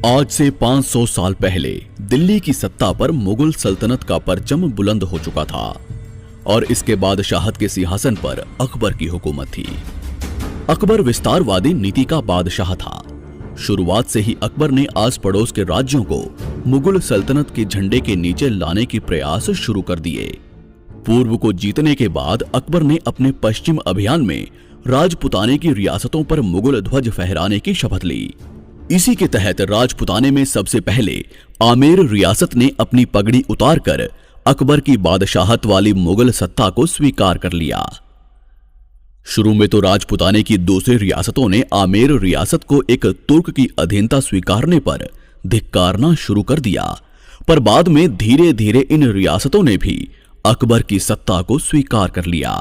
आज से 500 साल पहले दिल्ली की सत्ता पर मुगल सल्तनत का परचम बुलंद हो चुका था और इसके बादशाहत के सिंहासन पर अकबर की हुकूमत थी। अकबर विस्तारवादी नीति का बादशाह था। शुरुआत से ही अकबर ने आस पड़ोस के राज्यों को मुगल सल्तनत के झंडे के नीचे लाने के प्रयास शुरू कर दिए। पूर्व को जीतने के बाद अकबर ने अपने पश्चिम अभियान में राजपुताने की रियासतों पर मुगल ध्वज फहराने की शपथ ली। इसी के तहत राजपुताने में सबसे पहले आमेर रियासत ने अपनी पगड़ी उतारकर अकबर की बादशाहत वाली मुगल सत्ता को स्वीकार कर लिया। शुरू में तो राजपुताने की दूसरी रियासतों ने आमेर रियासत को एक तुर्क की अधीनता स्वीकारने पर धिक्कारना शुरू कर दिया, पर बाद में धीरे धीरे इन रियासतों ने भी अकबर की सत्ता को स्वीकार कर लिया।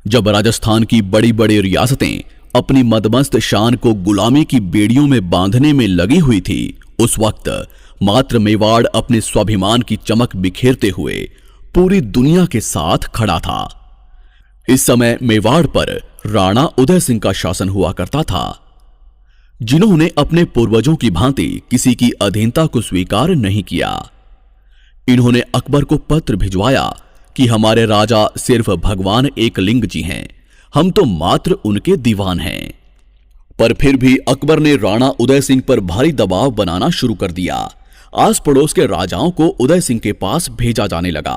जब राजस्थान की बड़ी बड़ी रियासतें अपनी मदमस्त शान को गुलामी की बेड़ियों में बांधने में लगी हुई थी, उस वक्त मात्र मेवाड़ अपने स्वाभिमान की चमक बिखेरते हुए पूरी दुनिया के साथ खड़ा था। इस समय मेवाड़ पर राणा उदय सिंह का शासन हुआ करता था, जिन्होंने अपने पूर्वजों की भांति किसी की अधीनता को स्वीकार नहीं किया। इन्होंने अकबर को पत्र भिजवाया कि हमारे राजा सिर्फ भगवान एकलिंग जी हैं, हम तो मात्र उनके दीवान हैं। पर फिर भी अकबर ने राणा उदय सिंह पर भारी दबाव बनाना शुरू कर दिया। आस पड़ोस के राजाओं को उदय सिंह के पास भेजा जाने लगा।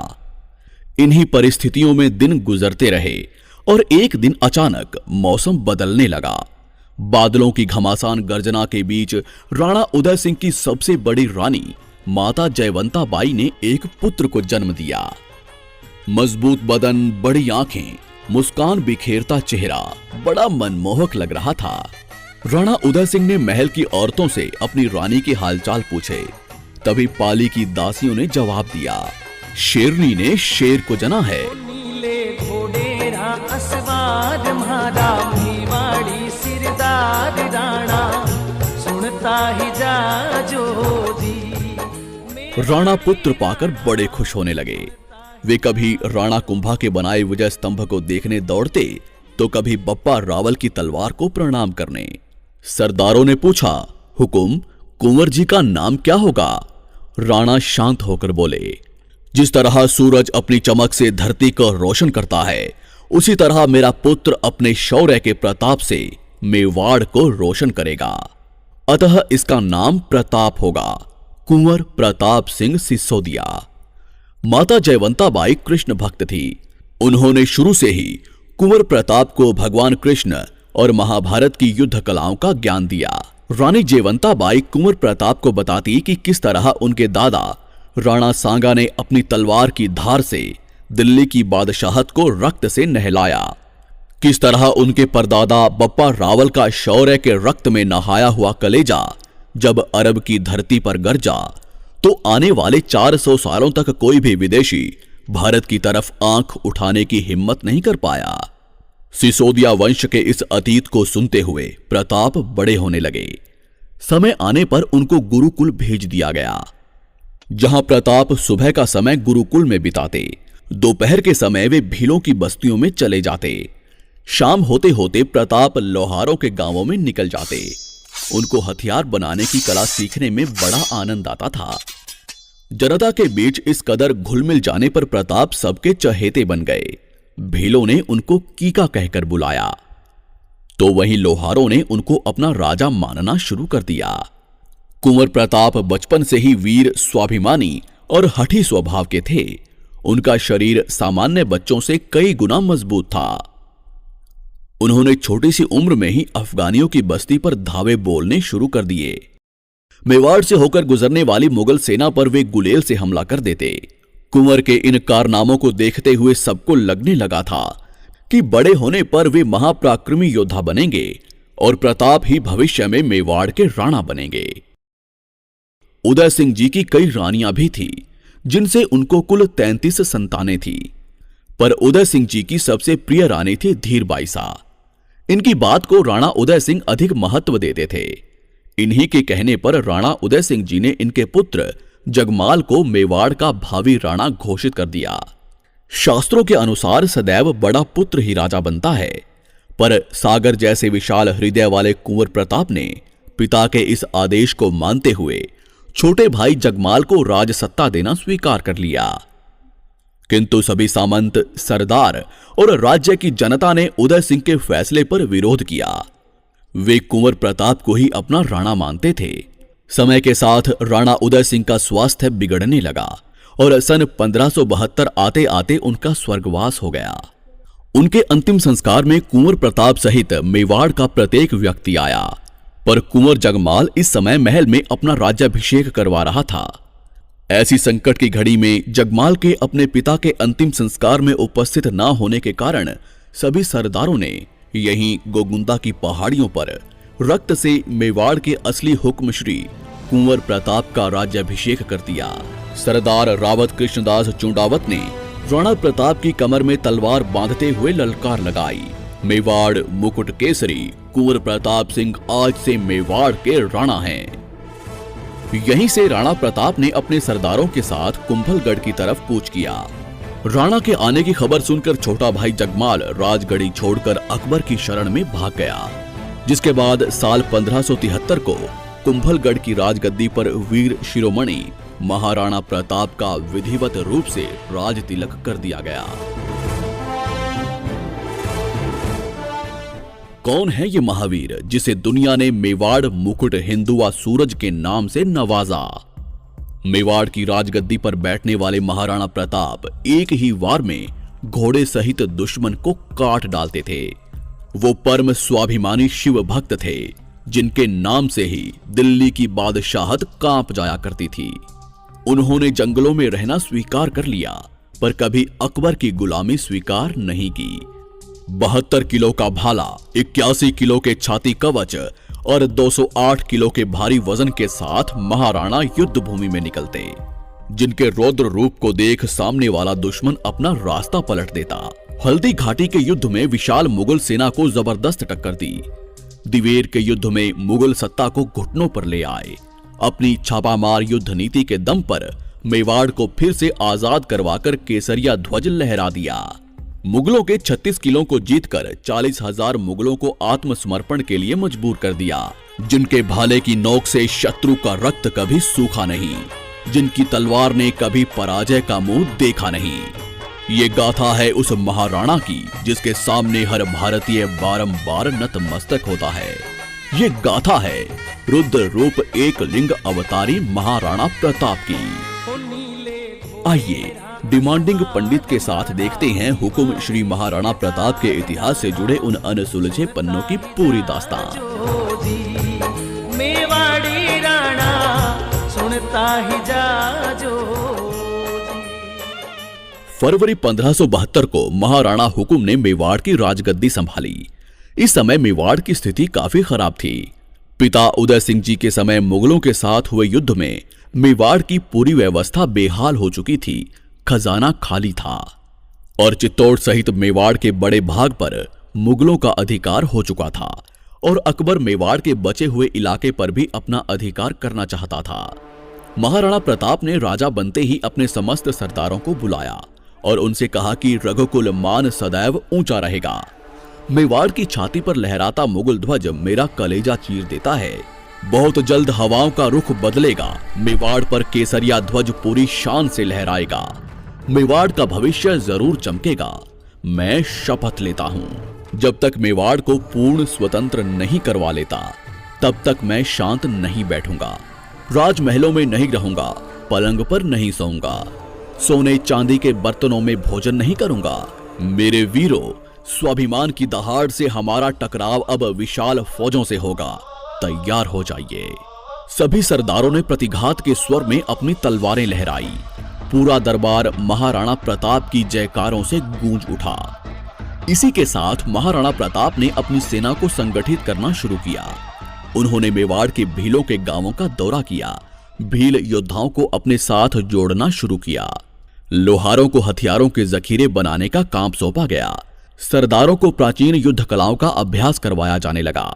इन्हीं परिस्थितियों में दिन गुजरते रहे और एक दिन अचानक मौसम बदलने लगा। बादलों की घमासान गर्जना के बीच राणा उदय सिंह की सबसे बड़ी रानी माता जयवंता बाई ने एक पुत्र को जन्म दिया। मजबूत बदन, बड़ी आंखें, मुस्कान बिखेरता चेहरा बड़ा मनमोहक लग रहा था। राणा उदय सिंह ने महल की औरतों से अपनी रानी के हालचाल पूछे। तभी पाली की दासियों ने जवाब दिया, शेरनी ने शेर को जना है। नीले घोड़े रा असवार म्हारा मेवाड़ी सिरदार राणा सुनता ही जा जो दी। राणा पुत्र पाकर बड़े खुश होने लगे। वे कभी राणा कुंभा के बनाए विजय स्तंभ को देखने दौड़ते तो कभी बप्पा रावल की तलवार को प्रणाम करने। सरदारों ने पूछा, हुकुम, कुंवर जी का नाम क्या होगा? राणा शांत होकर बोले, जिस तरह सूरज अपनी चमक से धरती को रोशन करता है, उसी तरह मेरा पुत्र अपने शौर्य के प्रताप से मेवाड़ को रोशन करेगा। अतः इसका नाम प्रताप होगा, कुंवर प्रताप सिंह सिसोदिया। माता जयवंता बाई कृष्ण भक्त थी। उन्होंने शुरू से ही कुंवर प्रताप को भगवान कृष्ण और महाभारत की युद्ध कलाओं का ज्ञान दिया। रानी जयवंता बाई कुंवर प्रताप को बताती कि किस तरह उनके दादा राणा सांगा ने अपनी तलवार की धार से दिल्ली की बादशाहत को रक्त से नहलाया, किस तरह उनके परदादा बप्पा रावल का शौर्य के रक्त में नहाया हुआ कलेजा जब अरब की धरती पर गरजा तो आने वाले 400 सालों तक कोई भी विदेशी भारत की तरफ आंख उठाने की हिम्मत नहीं कर पाया। सिसोदिया वंश के इस अतीत को सुनते हुए प्रताप बड़े होने लगे। समय आने पर उनको गुरुकुल भेज दिया गया, जहां प्रताप सुबह का समय गुरुकुल में बिताते, दोपहर के समय वे भीलों की बस्तियों में चले जाते, शाम होते होते प्रताप लोहारों के गांवों में निकल जाते। उनको हथियार बनाने की कला सीखने में बड़ा आनंद आता था। जनता के बीच इस कदर घुल मिल जाने पर प्रताप सबके चहेते बन गए। भीलों ने उनको कीका कहकर बुलाया, तो वहीं लोहारों ने उनको अपना राजा मानना शुरू कर दिया। कुंवर प्रताप बचपन से ही वीर, स्वाभिमानी और हठी स्वभाव के थे। उनका शरीर सामान्य बच्चों से कई गुना मजबूत था। उन्होंने छोटी सी उम्र में ही अफगानियों की बस्ती पर धावे बोलने शुरू कर दिए। मेवाड़ से होकर गुजरने वाली मुगल सेना पर वे गुलेल से हमला कर देते। कुंवर के इन कारनामों को देखते हुए सबको लगने लगा था कि बड़े होने पर वे महापराक्रमी योद्धा बनेंगे और प्रताप ही भविष्य में मेवाड़ के राणा बनेंगे। उदय सिंह जी की कई रानियां भी थी, जिनसे उनको कुल 33 संतानें थी, पर उदय सिंह जी की सबसे प्रिय रानी थी धीर बाईसा। इनकी बात को राणा उदय सिंह अधिक महत्व देते थे। इन्हीं के कहने पर राणा उदय सिंह जी ने इनके पुत्र जगमाल को मेवाड़ का भावी राणा घोषित कर दिया। शास्त्रों के अनुसार सदैव बड़ा पुत्र ही राजा बनता है, पर सागर जैसे विशाल हृदय वाले कुंवर प्रताप ने पिता के इस आदेश को मानते हुए छोटे भाई जगमाल को राजसत्ता देना स्वीकार कर लिया। किंतु सभी सामंत, सरदार और राज्य की जनता ने उदय सिंह के फैसले पर विरोध किया। वे कुंवर प्रताप को ही अपना राणा मानते थे। समय के साथ राणा उदय सिंह का स्वास्थ्य बिगड़ने लगा और सन 1572 आते आते उनका स्वर्गवास हो गया। उनके अंतिम संस्कार में कुंवर प्रताप सहित मेवाड़ का प्रत्येक व्यक्ति आया, पर कुंवर जगमाल इस समय महल में अपना राज्याभिषेक करवा रहा था। ऐसी संकट की घड़ी में जगमाल के अपने पिता के अंतिम संस्कार में उपस्थित न होने के कारण सभी सरदारों ने यहीं गोगुंदा की पहाड़ियों पर रक्त से मेवाड़ के असली हुक्म श्री कुंवर प्रताप का राज्याभिषेक कर दिया। सरदार रावत कृष्णदास चुंडावत ने राणा प्रताप की कमर में तलवार बांधते हुए ललकार लगाई, मेवाड़ मुकुट केसरी कुंवर प्रताप सिंह आज से मेवाड़ के राणा हैं। यहीं से राणा प्रताप ने अपने सरदारों के साथ कुंभलगढ़ की तरफ कूच किया। राणा के आने की खबर सुनकर छोटा भाई जगमाल राजगढ़ी छोड़कर अकबर की शरण में भाग गया, जिसके बाद साल 1573 को कुंभलगढ़ की राजगद्दी पर वीर शिरोमणि महाराणा प्रताप का विधिवत रूप से राज तिलक कर दिया गया। कौन है ये महावीर जिसे दुनिया ने मेवाड़ मुकुट हिंदुआ सूरज के नाम से नवाजा? मेवाड़ की राजगद्दी पर बैठने वाले महाराणा प्रताप एक ही वार में घोड़े सहित दुश्मन को काट डालते थे। वो परम स्वाभिमानी शिव भक्त थे, जिनके नाम से ही दिल्ली की बादशाहत कांप जाया करती थी। उन्होंने जंगलों में रहना स्वीकार कर लिया, पर कभी अकबर की गुलामी स्वीकार नहीं की। 72 किलो का भाला, 81 किलो के छाती कवच और 208 किलो के भारी वजन के साथ महाराणा युद्ध भूमि में निकलते, जिनके रौद्र रूप को देख सामने वाला दुश्मन अपना रास्ता पलट देता। हल्दी घाटी के युद्ध में विशाल मुगल सेना को जबरदस्त टक्कर दी। दिवेर के युद्ध में मुगल सत्ता को घुटनों पर ले आए। अपनी छापामार युद्ध नीति के दम पर मेवाड़ को फिर से आजाद करवाकर केसरिया ध्वज लहरा दिया। मुगलों के 36 किलों को जीतकर 40,000 मुगलों को आत्मसमर्पण के लिए मजबूर कर दिया, जिनके भाले की नोक से शत्रु का रक्त कभी सूखा नहीं, जिनकी तलवार ने कभी पराजय का मुंह देखा नहीं। ये गाथा है उस महाराणा की जिसके सामने हर भारतीय बारंबार नतमस्तक होता है। ये गाथा है रुद्र रूप एक लिंग अवतारी महाराणा प्रताप की। आइए डिमांडिंग पंडित के साथ देखते हैं हुकुम श्री महाराणा प्रताप के इतिहास से जुड़े उन अनसुलझे पन्नों की पूरी दास्तान। मेवाड़ी राणा सुनता ही जा जो। फरवरी 1572 को महाराणा हुकुम ने मेवाड़ की राजगद्दी संभाली। इस समय मेवाड़ की स्थिति काफी खराब थी। पिता उदय सिंह जी के समय मुगलों के साथ हुए युद्ध में मेवाड़ की पूरी व्यवस्था बेहाल हो चुकी थी, खजाना खाली था और चित्तौड़ सहित मेवाड़ के बड़े भाग पर मुगलों का अधिकार हो चुका था और अकबर मेवाड़ के बचे हुए इलाके पर भी अपना अधिकार करना चाहता था। महाराणा प्रताप ने राजा बनते ही अपने समस्त सरदारों को बुलाया और उनसे कहा कि रघुकुल मान सदैव ऊंचा रहेगा। मेवाड़ की छाती पर लहराता मुगल ध्वज मेरा कलेजा चीर देता है। बहुत जल्द हवाओं का रुख बदलेगा। मेवाड़ पर केसरिया ध्वज पूरी शान से लहराएगा। मेवाड़ का भविष्य जरूर चमकेगा। मैं शपथ लेता हूं, जब तक मेवाड़ को पूर्ण स्वतंत्र नहीं करवा लेता तब तक मैं शांत नहीं बैठूंगा। राजमहलों में नहीं रहूंगा, पलंग पर नहीं सोऊंगा, सोने चांदी के बर्तनों में भोजन नहीं करूंगा। मेरे वीरों, स्वाभिमान की दहाड़ से हमारा टकराव अब विशाल फौजों से होगा, तैयार हो जाइए। सभी सरदारों ने प्रतिघात के स्वर में अपनी तलवारें लहराई। पूरा दरबार महाराणा प्रताप की जयकारों से गूंज उठा। इसी के साथ महाराणा प्रताप ने अपनी सेना को संगठित करना शुरू किया। उन्होंने मेवाड़ के भीलों के गांवों का दौरा किया। भील योद्धाओं को अपने साथ जोड़ना शुरू किया। लोहारों को हथियारों के जखीरे बनाने का काम सौंपा गया। सरदारों को प्राचीन युद्ध कलाओं का अभ्यास करवाया जाने लगा।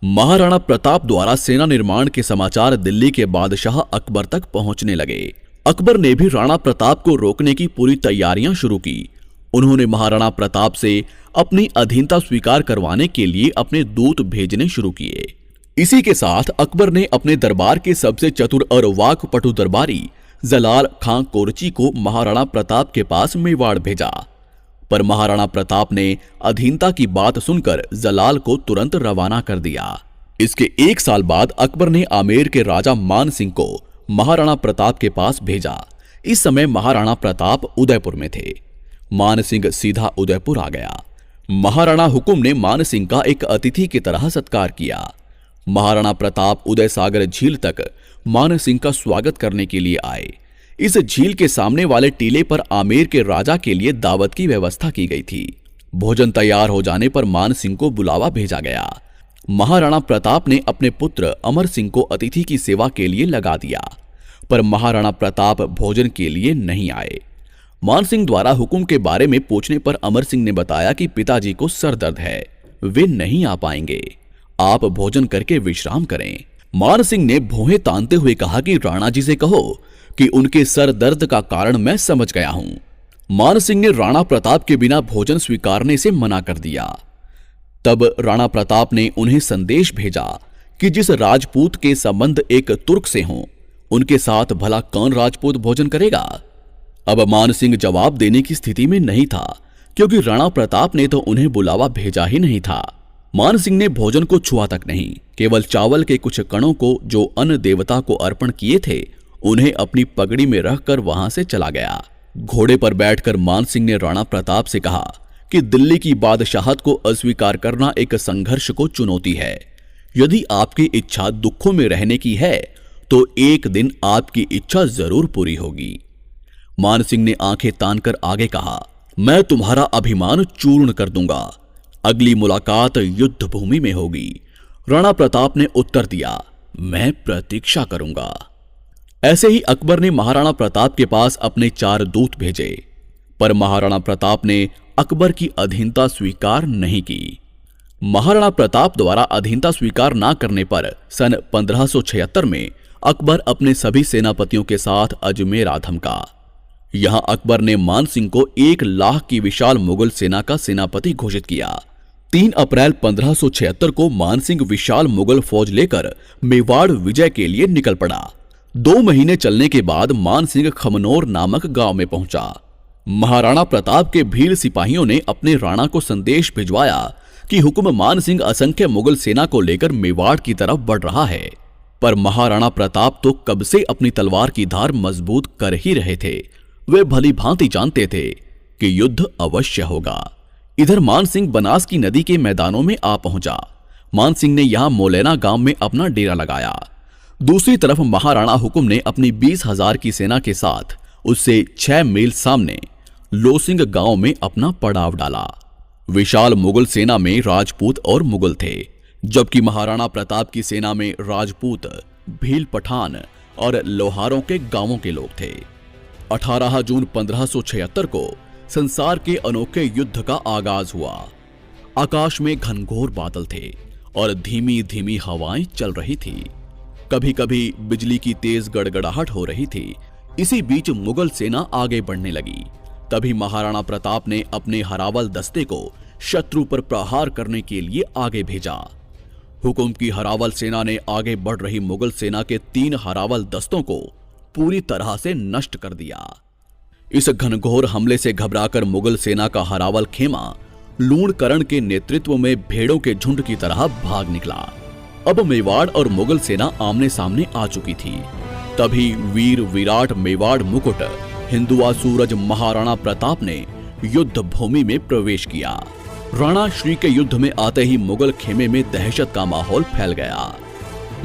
महाराणा प्रताप द्वारा सेना निर्माण के समाचार दिल्ली के बादशाह अकबर तक पहुंचने लगे। अकबर ने भी राणा प्रताप को रोकने की पूरी तैयारियां शुरू की। उन्होंने महाराणा प्रताप से अपनी अधीनता स्वीकार करवाने के लिए अपने दूत भेजने शुरू किए। इसी के साथ अकबर ने अपने दरबार के सबसे चतुर और वाकपटु दरबारी जलाल खां कोरची को महाराणा प्रताप के पास मेवाड़ भेजा। पर महाराणा प्रताप ने अधीनता की बात सुनकर जलाल को तुरंत रवाना कर दिया। इसके 1 साल बाद अकबर ने आमेर के राजा मान सिंह को महाराणा प्रताप के पास भेजा। इस समय महाराणा प्रताप उदयपुर में थे। मान सिंह सीधा उदयपुर आ गया। महाराणा हुकुम ने मान सिंह का एक अतिथि की तरह सत्कार किया। महाराणा प्रताप उदय सागर झील तक मान सिंह का स्वागत करने के लिए आए। इस झील के सामने वाले टीले पर आमेर के राजा के लिए दावत की व्यवस्था की गई थी। भोजन तैयार हो जाने पर मान सिंह को बुलावा भेजा गया। महाराणा प्रताप ने अपने पुत्र अमर सिंह को अतिथि की सेवा के लिए लगा दिया, पर महाराणा प्रताप भोजन के लिए नहीं आए। मान सिंह द्वारा हुक्म के बारे में पूछने पर अमर सिंह ने बताया कि पिताजी को सर दर्द है, वे नहीं आ पाएंगे, आप भोजन करके विश्राम करें। मान सिंह ने भौहें तानते हुए कहा कि राणा जी से कहो कि उनके सर दर्द का कारण मैं समझ गया हूं। मान सिंह ने राणा प्रताप के बिना भोजन स्वीकारने से मना कर दिया। तब राणा प्रताप ने उन्हें संदेश भेजा कि जिस राजपूत के संबंध एक तुर्क से हों, उनके साथ भला कौन राजपूत भोजन करेगा। अब मान सिंह जवाब देने की स्थिति में नहीं था, क्योंकि राणा प्रताप ने तो उन्हें बुलावा भेजा ही नहीं था। मान सिंह ने भोजन को छुआ तक नहीं, केवल चावल के कुछ कणों को जो अन्न देवता को अर्पण किए थे उन्हें अपनी पगड़ी में रखकर वहां से चला गया। घोड़े पर बैठकर मान सिंह ने राणा प्रताप से कहा कि दिल्ली की बादशाहत को अस्वीकार करना एक संघर्ष को चुनौती है। यदि आपकी इच्छा दुखों में रहने की है तो एक दिन आपकी इच्छा जरूर पूरी होगी। मान सिंह ने आंखें तानकर आगे कहा, मैं तुम्हारा अभिमान चूर्ण कर दूंगा, अगली मुलाकात युद्ध भूमि में होगी। राणा प्रताप ने उत्तर दिया, मैं प्रतीक्षा करूंगा। ऐसे ही अकबर ने महाराणा प्रताप के पास अपने 4 दूत भेजे, पर महाराणा प्रताप ने अकबर की अधीनता स्वीकार नहीं की। महाराणा प्रताप द्वारा अधीनता स्वीकार न करने पर सन 1576 में अकबर अपने सभी सेनापतियों के साथ अजमेर आ धमका। यहां अकबर ने मान सिंह को 1 लाख की विशाल मुगल सेना का सेनापति घोषित किया। 3 अप्रैल 1576 को मान सिंह विशाल मुगल फौज लेकर मेवाड़ विजय के लिए निकल पड़ा। 2 महीने चलने के बाद मान सिंह खमनोर नामक गांव में पहुंचा। महाराणा प्रताप के भील सिपाहियों ने अपने राणा को संदेश भिजवाया कि हुक्म मान सिंह असंख्य मुगल सेना को लेकर मेवाड़ की तरफ बढ़ रहा है। पर महाराणा प्रताप तो कब से अपनी तलवार की धार मजबूत कर ही रहे थे। वे भली भांति जानते थे कि युद्ध अवश्य होगा। इधर मान सिंह बनास की नदी के मैदानों में आ पहुंचा। मान सिंह ने यहां मोलेना गांव में अपना डेरा लगाया। दूसरी तरफ महाराणा हुकुम ने अपनी 20,000 की सेना के साथ उससे 6 मील सामने लोसिंग गांव में अपना पड़ाव डाला। विशाल मुगल सेना में राजपूत और मुगल थे, जबकि महाराणा प्रताप की सेना में राजपूत, भील पठान और लोहारों के गांवों के लोग थे। 18 जून 1576 को संसार के अनोखे युद्ध का आगाज हुआ। आकाश में घनघोर बादल थे और धीमी धीमी हवाएं चल रही थी। कभी कभी बिजली की तेज गड़गड़ाहट हो रही थी। इसी बीच मुगल सेना आगे बढ़ने लगी। तभी महाराणा प्रताप ने अपने हरावल दस्ते को शत्रु पर प्रहार करने के लिए आगे भेजा। हुकुम की हरावल सेना ने आगे बढ़ रही मुगल सेना के 3 हरावल दस्तों को पूरी तरह से नष्ट कर दिया। इस घनघोर हमले से घबराकर मुगल सेना का हरावल खेमा लूणकरण के नेतृत्व में भेड़ों के झुंड की तरह भाग निकला। अब मेवाड़ और मुगल सेना आमने सामने आ चुकी थी। तभी वीर विराट मेवाड़ मुकुट हिंदुआ सूरज महाराणा प्रताप ने युद्ध भूमि में प्रवेश किया। राणा श्री के युद्ध में आते ही मुगल खेमे में दहशत का माहौल फैल गया।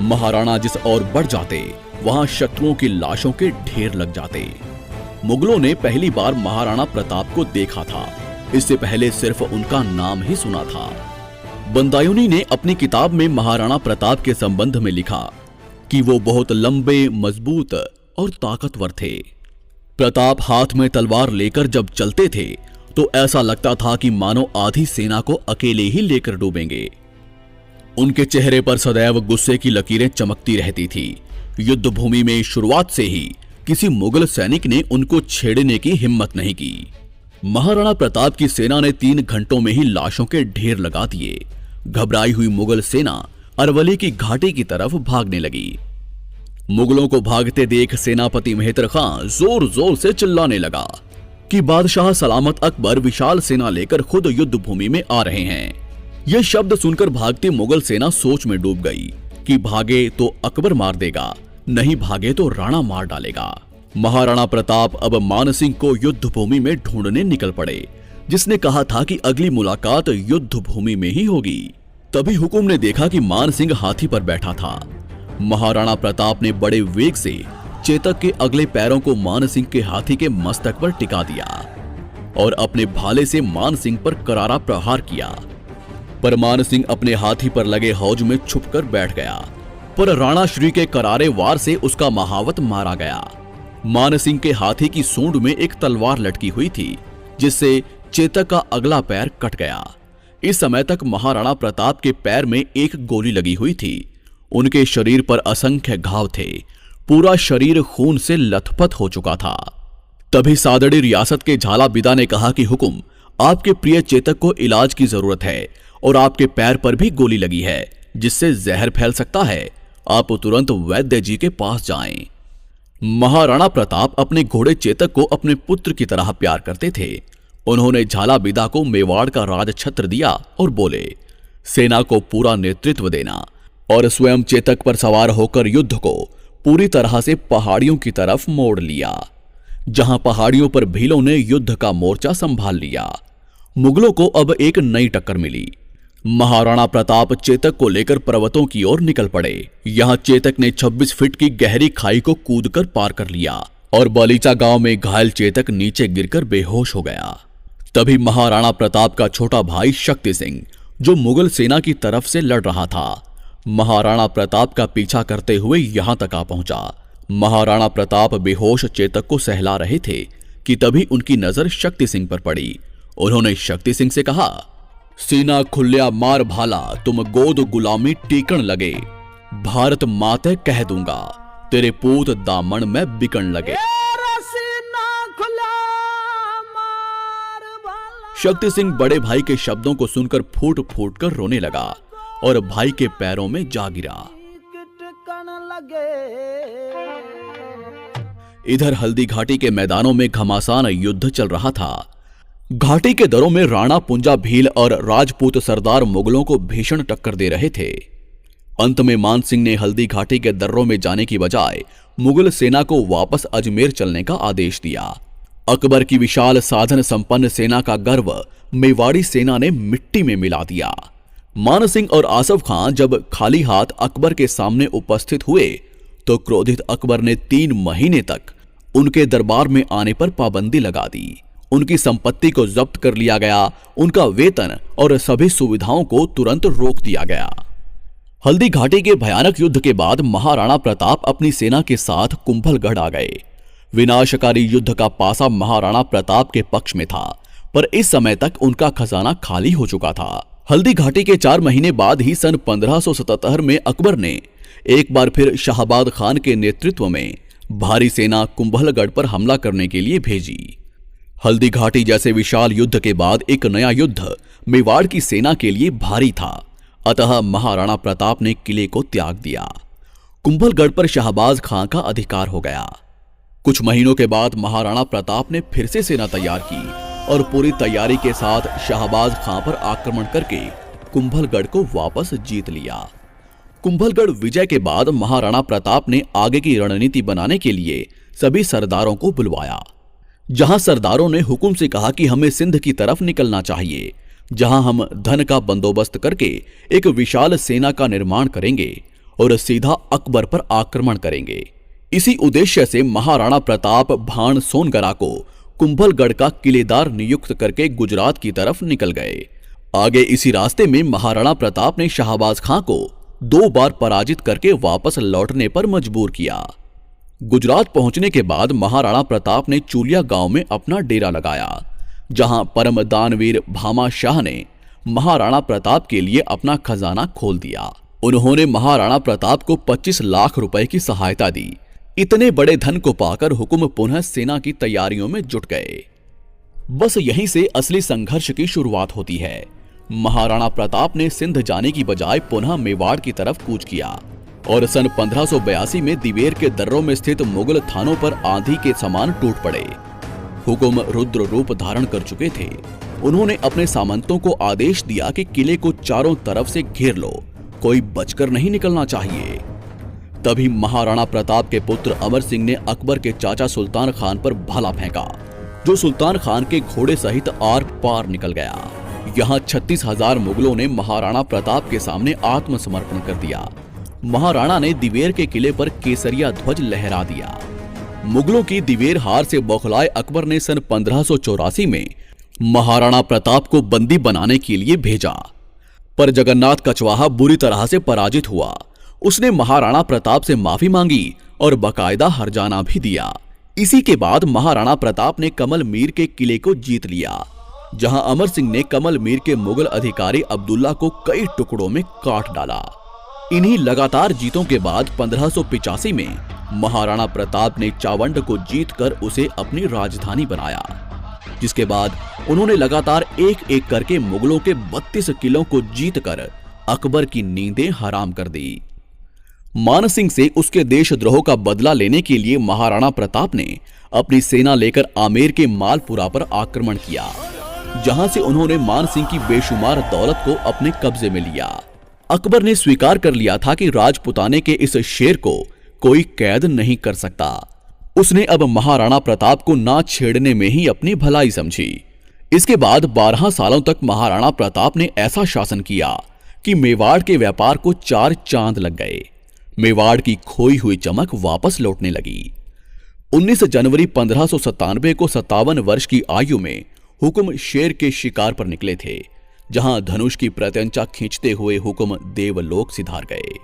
महाराणा जिस ओर बढ़ जाते वहां शत्रुओं की लाशों के ढेर लग जाते। मुगलों ने पहली बार महाराणा प्रताप को देखा था, इससे पहले सिर्फ उनका नाम ही सुना था। बंदायूनी ने अपनी किताब में महाराणा प्रताप के संबंध में लिखा कि वो बहुत लंबे, मजबूत और ताकतवर थे। प्रताप हाथ में तलवार लेकर जब चलते थे तो ऐसा लगता था कि मानो आधी सेना को अकेले ही लेकर डूबेंगे। उनके चेहरे पर सदैव गुस्से की लकीरें चमकती रहती थी। युद्ध भूमि में शुरुआत से ही किसी मुगल सैनिक ने उनको छेड़ने की हिम्मत नहीं की। महाराणा प्रताप की सेना ने 3 घंटों में ही लाशों के ढेर लगा दिए। घबराई हुई मुगल सेना अरवली की घाटी की तरफ भागने लगी। मुगलों को भागते देख सेनापति मेहतर खां जोर जोर से चिल्लाने लगा कि बादशाह सलामत अकबर विशाल सेना लेकर खुद युद्ध भूमि में आ रहे हैं। यह शब्द सुनकर भागती मुगल सेना सोच में डूब गई कि भागे तो अकबर मार देगा, नहीं भागे तो राणा मार डालेगा। महाराणा प्रताप अब मानसिंह को युद्ध भूमि में ढूंढने निकल पड़े, जिसने कहा था कि अगली मुलाकात युद्ध भूमि में ही होगी। तभी हुकुम ने देखा कि मानसिंह हाथी पर बैठा था। महाराणा प्रताप ने बड़े वेग से चेतक के अगले पैरों को मानसिंह के हाथी के मस्तक पर टिका दिया और अपने भाले से मानसिंह पर करारा प्रहार किया। पर मानसिंह अपने हाथी पर लगे हौज में छुपकर बैठ गया, पर राणा श्री के करारे वार से उसका महावत मारा गया। मानसिंह के हाथी की सूंड में एक तलवार लटकी हुई थी, जिससे चेतक का अगला पैर कट गया। इस समय तक महाराणा प्रताप के पैर में एक गोली लगी हुई थी। उनके शरीर पर असंख्य घाव थे, पूरा शरीर खून से लथपथ हो चुका था। तभी सादड़ी रियासत के झालाबिदा ने कहा कि हुकुम, आपके प्रिय चेतक को इलाज की जरूरत है और आपके पैर पर भी गोली लगी है, जिससे जहर फैल सकता है। आप तुरंत वैद्य जी के पास जाएं। महाराणा प्रताप अपने घोड़े चेतक को अपने पुत्र की तरह प्यार करते थे। उन्होंने झालाबिदा को मेवाड़ का राजछत्र दिया और बोले, सेना को पूरा नेतृत्व देना और स्वयं चेतक पर सवार होकर युद्ध को पूरी तरह से पहाड़ियों की तरफ मोड़ लिया। जहां पहाड़ियों पर भीलों ने युद्ध का मोर्चा संभाल लिया, मुगलों को अब एक नई टक्कर मिली। महाराणा प्रताप चेतक को लेकर पर्वतों की ओर निकल पड़े। यहां चेतक ने 26 फीट की गहरी खाई को कूदकर पार कर लिया और बलीचा गांव में घायल चेतक नीचे गिरकर बेहोश हो गया। तभी महाराणा प्रताप का छोटा भाई शक्ति सिंह, जो मुगल सेना की तरफ से लड़ रहा था, महाराणा प्रताप का पीछा करते हुए यहां तक आ पहुंचा। महाराणा प्रताप बेहोश चेतक को सहला रहे थे कि तभी उनकी नजर शक्ति सिंह पर पड़ी। उन्होंने शक्ति सिंह से कहा, सीना खुल्या मार भाला, तुम गोद गुलामी टीकण लगे, भारत माते कह दूंगा, तेरे पूत दामन में बिकन लगे। शक्ति सिंह बड़े भाई के शब्दों को सुनकर फूट फूट कर रोने लगा और भाई के पैरों में जा गिरा। इधर हल्दी घाटी के मैदानों में घमासान युद्ध चल रहा था। घाटी के दरों में राणा पुंजा भील और राजपूत सरदार मुगलों को भीषण टक्कर दे रहे थे। अंत में मानसिंह ने हल्दी घाटी के दर्रों में जाने की बजाय मुगल सेना को वापस अजमेर चलने का आदेश दिया। अकबर की विशाल साधन संपन्न सेना का गर्व मेवाड़ी सेना ने मिट्टी में मिला दिया। मानसिंह और आसफ खां जब खाली हाथ अकबर के सामने उपस्थित हुए तो क्रोधित अकबर ने 3 महीने तक उनके दरबार में आने पर पाबंदी लगा दी। उनकी संपत्ति को जब्त कर लिया गया, उनका वेतन और सभी सुविधाओं को तुरंत रोक दिया गया। हल्दी घाटी के भयानक युद्ध के बाद महाराणा प्रताप अपनी सेना के साथ कुंभलगढ़ आ गए। विनाशकारी युद्ध का पासा महाराणा प्रताप के पक्ष में था, पर इस समय तक उनका खजाना खाली हो चुका था। हल्दी घाटी के 4 महीने बाद ही सन 1577 में अकबर ने एक बार फिर शाहबाद खान के नेतृत्व में भारी सेना कुंभलगढ़ पर हमला करने के लिए भेजी। हल्दी घाटी जैसे विशाल युद्ध के बाद एक नया युद्ध मेवाड़ की सेना के लिए भारी था, अतः महाराणा प्रताप ने किले को त्याग दिया। कुंभलगढ़ पर शाहबाज खां का अधिकार हो गया। कुछ महीनों के बाद महाराणा प्रताप ने फिर से सेना तैयार की और पूरी तैयारी के साथ शाहबाज खां पर आक्रमण करके कुंभलगढ़ को वापस जीत लिया। कुंभलगढ़ विजय के बाद महाराणा प्रताप ने आगे की रणनीति बनाने के लिए सभी सरदारों को बुलवाया। जहां सरदारों ने हुकुम से कहा कि हमें सिंध की तरफ निकलना चाहिए, जहां हम धन का बंदोबस्त करके एक विशाल सेना का निर्माण करेंगे और सीधा अकबर पर आक्रमण करेंगे। इसी उद्देश्य से महाराणा प्रताप भाण सोनगरा को कुंभलगढ़ का किलेदार नियुक्त करके गुजरात की तरफ निकल गए। आगे इसी रास्ते में महाराणा प्रताप ने शाहबाज खां को 2 बार पराजित करके वापस लौटने पर मजबूर किया। गुजरात पहुंचने के बाद महाराणा प्रताप ने चूलिया गांव में अपना डेरा लगाया, जहां परम दानवीर भामा शाह ने महाराणा प्रताप के लिए अपना खजाना खोल दिया। उन्होंने महाराणा प्रताप को 25 लाख रुपए की सहायता दी। इतने बड़े धन को पाकर हुकुम पुनः सेना की तैयारियों में जुट गए। बस यहीं से असली संघर्ष की शुरुआत होती है। महाराणा प्रताप ने सिंध जाने की बजाय पुनः मेवाड़ की तरफ कूच किया और सन 1582 में दिवेर के दर्रों में स्थित मुगल थानों पर आंधी के समान टूट पड़े। हुकुम रुद्र रूप धारण कर चुके थे। उन्होंने अपने सामंतों को आदेश दिया कि किले को चारों तरफ से घेर लो, कोई बचकर नहीं निकलना चाहिए। तभी महाराणा प्रताप के पुत्र अमर सिंह ने अकबर के चाचा सुल्तान खान पर भाला फेंका, जो सुल्तान खान के घोड़े सहित आर पार निकल गया। यहाँ 36,000 मुगलों ने महाराणा प्रताप के सामने आत्मसमर्पण कर दिया। महाराणा ने दिवेर के किले पर केसरिया ध्वज लहरा दिया। मुगलों की दिवेर हार से बौखलाए अकबर ने सन 1584 में महाराणा प्रताप को बंदी बनाने के लिए भेजा, पर जगन्नाथ कछवाहा बुरी तरह से पराजित हुआ। उसने महाराणा प्रताप से माफी मांगी और बकायदा हरजाना भी दिया। इसी के बाद महाराणा प्रताप ने कमल मीर के किले को जीत लिया, जहां अमर सिंह ने कमल मीर के मुगल अधिकारी अब्दुल्ला को कई टुकड़ों में काट डाला। इन्हीं लगातार जीतों के बाद 1585 में महाराणा प्रताप ने चावंड को जीतकर उसे अपनी राजधानी बनाया, जिसके बाद उन्होंने लगातार एक एक करके मुगलों के 32 किलों को जीतकर अकबर की नींदें हराम कर दी। मान सिंह से उसके देशद्रोह का बदला लेने के लिए महाराणा प्रताप ने अपनी सेना लेकर आमेर के मालपुरा पर आक्रमण किया, जहां से उन्होंने मान सिंह की बेशुमार दौलत को अपने कब्जे में लिया। अकबर ने स्वीकार कर लिया था कि राजपुताने के इस शेर को कोई कैद नहीं कर सकता। उसने अब महाराणा प्रताप को ना छेड़ने में ही अपनी भलाई समझी। इसके बाद 12 सालों तक महाराणा प्रताप ने ऐसा शासन किया कि मेवाड़ के व्यापार को 4 चांद लग गए। मेवाड़ की खोई हुई चमक वापस लौटने लगी। 19 जनवरी 1597 को 57 वर्ष की आयु में हुकुम शेर के शिकार पर निकले थे, जहां धनुष की प्रत्यंचा खींचते हुए हुकुम देवलोक सिधार गए।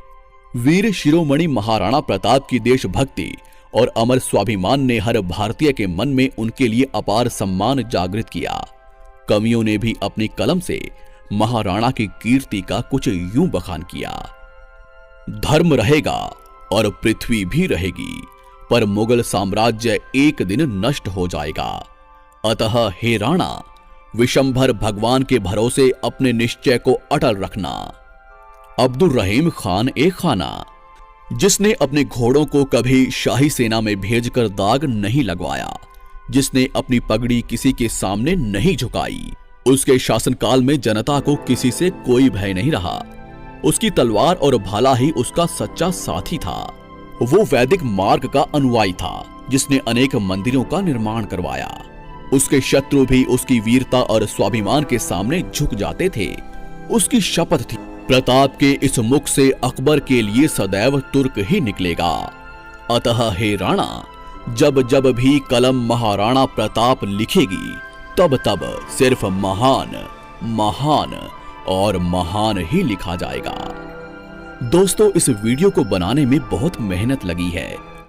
वीर शिरोमणि महाराणा प्रताप की देशभक्ति और अमर स्वाभिमान ने हर भारतीय के मन में उनके लिए अपार सम्मान जागृत किया। कवियों ने भी अपनी कलम से महाराणा की कीर्ति का कुछ यूं बखान किया। धर्म रहेगा और पृथ्वी भी रहेगी, पर मुगल साम्राज्य एक दिन नष्ट हो जाएगा। अतः हे राणा, विशंभर भगवान के भरोसे अपने निश्चय को अटल रखना। अब्दुल रहीम खान ए खाना, जिसने अपने घोड़ों को कभी शाही सेना में भेजकर दाग नहीं लगवाया, जिसने अपनी पगड़ी किसी के सामने नहीं झुकाई, उसके शासनकाल में जनता को किसी से कोई भय नहीं रहा। उसकी तलवार और भाला ही उसका सच्चा साथी था। वो वैदिक मार्ग का अनुयायी था, जिसने अनेक मंदिरों का निर्माण करवाया। उसके शत्रु भी उसकी वीरता और स्वाभिमान के सामने झुक जाते थे। उसकी शपथ थी, प्रताप के इस मुख से अकबर के लिए सदैव तुर्क ही निकलेगा। अतः हे राणा, जब जब भी कलम महाराणा प्रताप लिखेगी, तब तब सिर्फ महान, महान और महान ही लिखा जाएगा। दोस्तों, इस वीडियो को बनाने में बहुत मेहनत लगी है।